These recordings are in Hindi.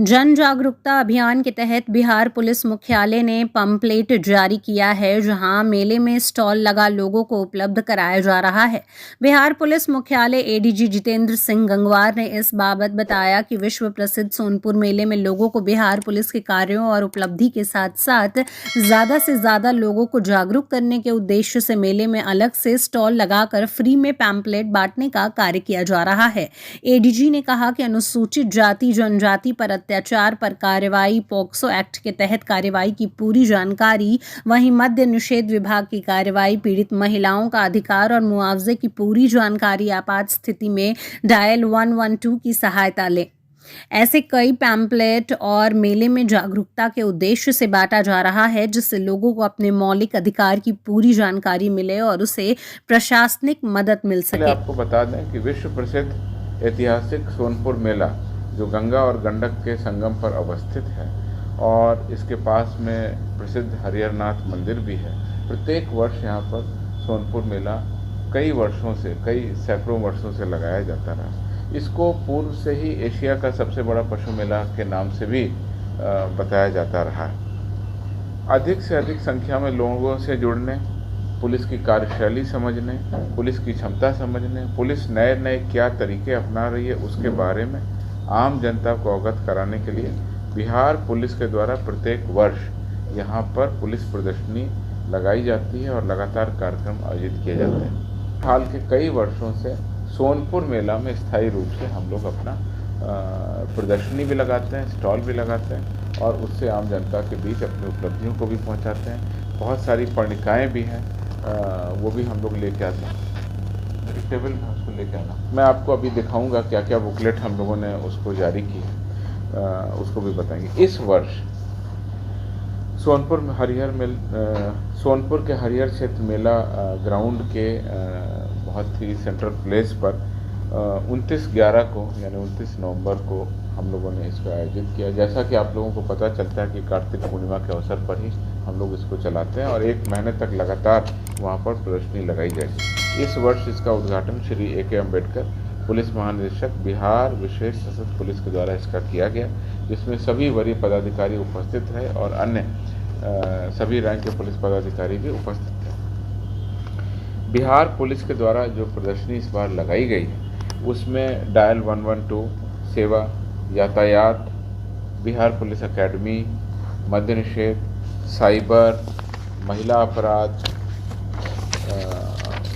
जन जागरूकता अभियान के तहत बिहार पुलिस मुख्यालय ने पंपलेट जारी किया है, जहां मेले में स्टॉल लगा लोगों को उपलब्ध कराया जा रहा है। बिहार पुलिस मुख्यालय एडीजी जितेंद्र सिंह गंगवार ने इस बाबत बताया कि विश्व प्रसिद्ध सोनपुर मेले में लोगों को बिहार पुलिस के कार्यों और उपलब्धि के साथ साथ ज्यादा से ज्यादा लोगों को जागरूक करने के उद्देश्य से मेले में अलग से स्टॉल लगाकर फ्री में पैम्पलेट बांटने का कार्य किया जा रहा है। एडीजी ने कहा कि अनुसूचित जाति जनजाति पर अत्याचार पर कार्रवाई, पॉक्सो एक्ट के तहत कार्रवाई की पूरी जानकारी, वहीं मद्य निषेध विभाग की कार्रवाई, पीड़ित महिलाओं का अधिकार और मुआवजे की पूरी जानकारी आपात स्थिति में डायल 112 की सहायता लें। ऐसे कई पैम्पलेट और मेले में जागरूकता के उद्देश्य से बांटा जा रहा है, जिससे लोगों को अपने मौलिक अधिकार की पूरी जानकारी मिले और उसे प्रशासनिक मदद मिल सके। आपको बता दें कि विश्व प्रसिद्ध ऐतिहासिक सोनपुर मेला जो गंगा और गंडक के संगम पर अवस्थित है और इसके पास में प्रसिद्ध हरिहरनाथ मंदिर भी है। प्रत्येक वर्ष यहाँ पर सोनपुर मेला कई वर्षों से, कई सैकड़ों वर्षों से लगाया जाता रहा। इसको पूर्व से ही एशिया का सबसे बड़ा पशु मेला के नाम से भी बताया जाता रहा है। अधिक से अधिक संख्या में लोगों से जुड़ने, पुलिस की कार्यशैली समझने, पुलिस की क्षमता समझने, पुलिस नए नए क्या तरीके अपना रही है उसके बारे में आम जनता को अवगत कराने के लिए बिहार पुलिस के द्वारा प्रत्येक वर्ष यहाँ पर पुलिस प्रदर्शनी लगाई जाती है और लगातार कार्यक्रम आयोजित किए जाते हैं। हाल के कई वर्षों से सोनपुर मेला में स्थायी रूप से हम लोग अपना प्रदर्शनी भी लगाते हैं, स्टॉल भी लगाते हैं और उससे आम जनता के बीच अपनी उपलब्धियों को भी पहुँचाते हैं। बहुत सारी पर्णिकाएँ भी हैं, वो भी हम लोग लेके आते हैं। मेरी टेबल में उसको लेके आना। मैं आपको अभी दिखाऊंगा क्या क्या बुकलेट हम लोगों ने उसको जारी की है, उसको भी बताएंगे। इस वर्ष सोनपुर में सोनपुर के हरिहर क्षेत्र मेला ग्राउंड के बहुत ही सेंट्रल प्लेस पर 29/11 को यानी 29 नवंबर को हम लोगों ने इसको आयोजित किया। जैसा कि आप लोगों को पता चलता है कि कार्तिक पूर्णिमा के अवसर पर ही हम लोग इसको चलाते हैं और 1 महीने तक लगातार वहाँ पर प्रदर्शनी लगाई जाएगी। इस वर्ष इसका उद्घाटन श्री ए.के. अम्बेडकर पुलिस महानिदेशक बिहार विशेष सशस्त्र पुलिस के द्वारा इसका किया गया, जिसमें सभी वरीय पदाधिकारी उपस्थित रहे और अन्य सभी रैंक के पुलिस पदाधिकारी भी उपस्थित थे। बिहार पुलिस के द्वारा जो प्रदर्शनी इस बार लगाई गई है उसमें डायल 112 सेवा, यातायात, बिहार पुलिस अकेडमी, मद्य निषेध, साइबर, महिला अपराध,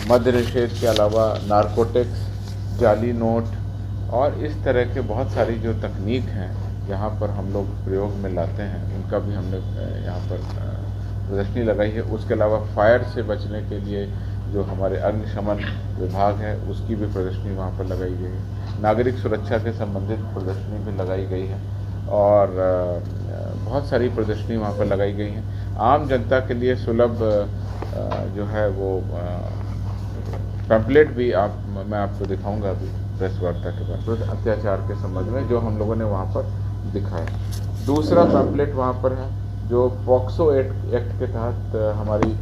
मद्य निषेध के अलावा नारकोटिक्स, जाली नोट और इस तरह के बहुत सारी जो तकनीक हैं यहाँ पर हम लोग प्रयोग में लाते हैं, उनका भी हमने यहाँ पर प्रदर्शनी लगाई है। उसके अलावा फायर से बचने के लिए जो हमारे अग्निशमन विभाग है उसकी भी प्रदर्शनी वहाँ पर लगाई गई है। नागरिक सुरक्षा से संबंधित प्रदर्शनी भी लगाई गई है और बहुत सारी प्रदर्शनी वहाँ पर लगाई गई हैं। आम जनता के लिए सुलभ जो है वो पैम्पलेट भी मैं आपको दिखाऊंगा अभी प्रेस वार्ता के बाद, अत्याचार के संबंध में जो हम लोगों ने वहाँ पर दिखाया। दूसरा पैम्पलेट वहाँ पर है जो पॉक्सो एक्ट के तहत हमारी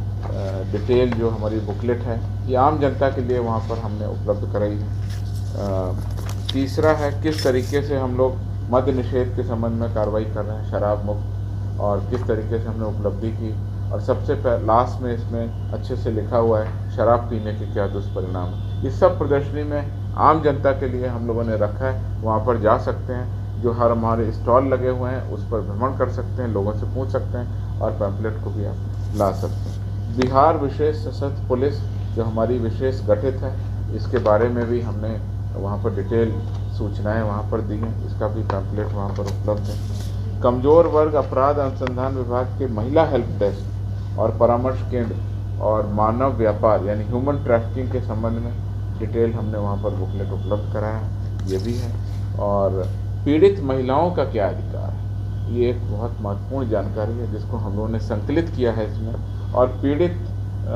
डिटेल जो हमारी बुकलेट है ये आम जनता के लिए वहाँ पर हमने उपलब्ध कराई है। तीसरा है किस तरीके से हम लोग मद्य निषेध के संबंध में कार्रवाई कर रहे हैं, शराब मुक्त, और किस तरीके से हमने उपलब्धि की। और सबसे लास्ट में इसमें अच्छे से लिखा हुआ है शराब पीने के क्या दुष्परिणाम है। इस सब प्रदर्शनी में आम जनता के लिए हम लोगों ने रखा है, वहाँ पर जा सकते हैं। जो हमारे स्टॉल लगे हुए हैं उस पर भ्रमण कर सकते हैं, लोगों से पूछ सकते हैं और पैम्पलेट को भी आप ला सकते हैं। बिहार विशेष सशस्त्र पुलिस जो हमारी विशेष गठित है, इसके बारे में भी हमने वहाँ पर डिटेल सूचनाएं वहाँ पर दी हैं, इसका भी पैम्पलेट वहाँ पर उपलब्ध है। कमज़ोर वर्ग अपराध अनुसंधान विभाग के महिला हेल्प डेस्क और परामर्श केंद्र और मानव व्यापार यानी ह्यूमन ट्रैफिकिंग के संबंध में डिटेल हमने वहाँ पर बुकलेट उपलब्ध कराया है, ये भी है। और पीड़ित महिलाओं का क्या अधिकार है, ये एक बहुत महत्वपूर्ण जानकारी है जिसको हम लोगों ने संकलित किया है इसमें। और पीड़ित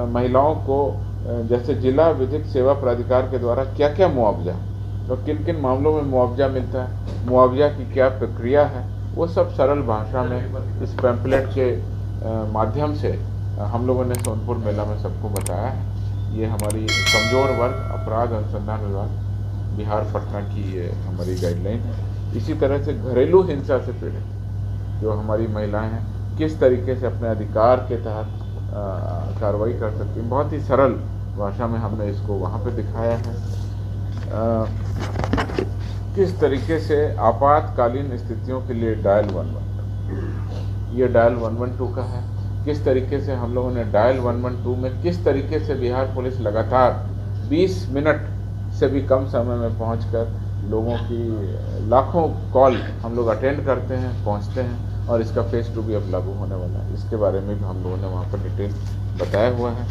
महिलाओं को जैसे जिला विधिक सेवा प्राधिकार के द्वारा क्या क्या मुआवजा, तो किन किन मामलों में मुआवजा मिलता है, मुआवजा की क्या प्रक्रिया है, वो सब सरल भाषा में इस पैम्पलेट के माध्यम से हम लोगों ने सोनपुर मेला में सबको बताया है। ये हमारी कमज़ोर वर्ग अपराध अनुसंधान विभाग बिहार पटना की ये हमारी गाइडलाइन है। इसी तरह से घरेलू हिंसा से पीड़ित जो हमारी महिलाएं हैं किस तरीके से अपने अधिकार के तहत कार्रवाई कर सकती हैं। बहुत ही सरल भाषा में हमने इसको वहाँ पे दिखाया है। किस तरीके से आपातकालीन स्थितियों के लिए डायल 112, ये डायल 112 का है। किस तरीके से हम लोगों ने डायल 112 में किस तरीके से बिहार पुलिस लगातार 20 मिनट से भी कम समय में पहुंचकर लोगों की लाखों कॉल हम लोग अटेंड करते हैं, पहुंचते हैं, और इसका फेज 2 भी अब लागू होने वाला है। इसके बारे में भी हम लोगों ने वहाँ पर डिटेल बताया हुआ है।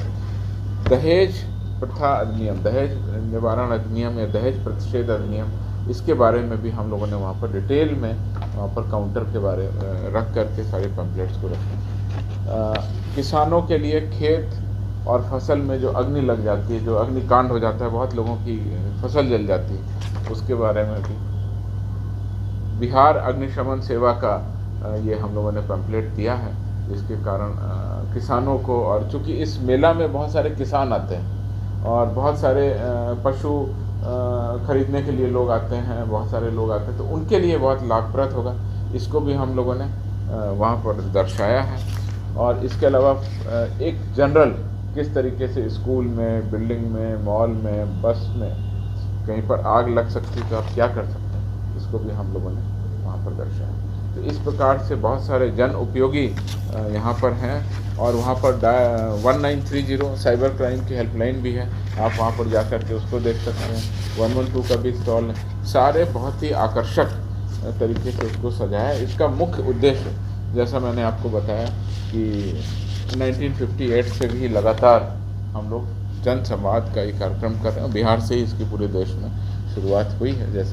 दहेज प्रथा अधिनियम, दहेज निवारण अधिनियम या दहेज प्रतिषेध अधिनियम, इसके बारे में भी हम लोगों ने वहाँ पर डिटेल में वहाँ पर काउंटर के बारे रख करके सारे पैम्पलेट्स को रखें। किसानों के लिए खेत और फसल में जो अग्नि लग जाती है, जो अग्निकांड हो जाता है, बहुत लोगों की फसल जल जाती है, उसके बारे में भी बिहार अग्निशमन सेवा का ये हम लोगों ने पैम्पलेट दिया है, जिसके कारण किसानों को, और चूँकि इस मेला में बहुत सारे किसान आते हैं और बहुत सारे पशु खरीदने के लिए लोग आते हैं, बहुत सारे लोग आते हैं, तो उनके लिए बहुत लाभप्रद होगा। इसको भी हम लोगों ने वहाँ पर दर्शाया है। और इसके अलावा एक जनरल किस तरीके से स्कूल में, बिल्डिंग में, मॉल में, बस में कहीं पर आग लग सकती है तो आप क्या कर सकते हैं, इसको भी हम लोगों ने वहाँ पर दर्शाया। तो इस प्रकार से बहुत सारे जन उपयोगी यहाँ पर हैं। और वहाँ पर 1930 साइबर क्राइम की हेल्पलाइन भी है, आप वहाँ पर जा कर के उसको देख सकते हैं। 112 का भी स्टॉल है। सारे बहुत ही आकर्षक तरीके से उसको सजाया। इसका मुख्य उद्देश्य, जैसा मैंने आपको बताया कि 1958 से भी लगातार हम लोग जन संवाद का ये कार्यक्रम कर रहे हैं। बिहार से ही इसकी पूरे देश में शुरुआत हुई है। जैसे